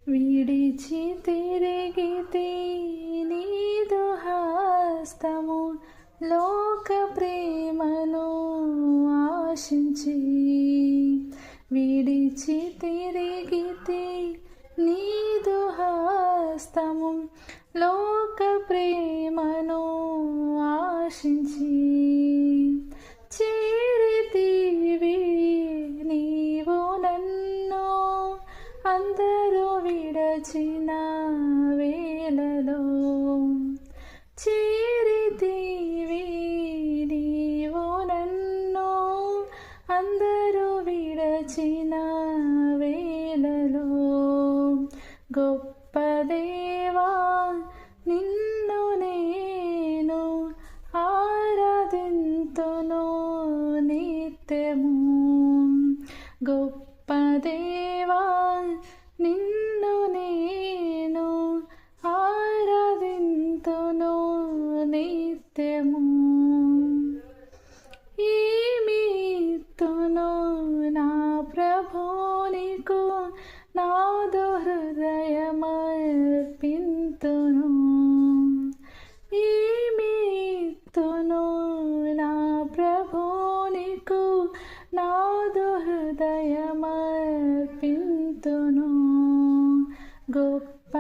విడిచి తిరిగితే నీదు హస్తము లోక ప్రేమను ఆశించి విడిచి తిరిగితే నీదు హస్తము లోక ప్రేమను ఆశించి చేరితివి నీవు నన్ను అందరూ విడచిన వేళలో చేరితివి నీవు నన్ను అందరూ విడచిన వేళలో గొప్ప దేవా నిన్ను నేను ఆరాధింతును నిత్యము గొప్ప దేవా నిన్ను నేను ఆరాధింతును నిత్యము ఈమిత్తును నా ప్రభు నీకు నాదు హృదయమర్పింతును ఈమిత్తును నా ప్రభు నీకు నాదు హృదయమర్పింతును గొప్ప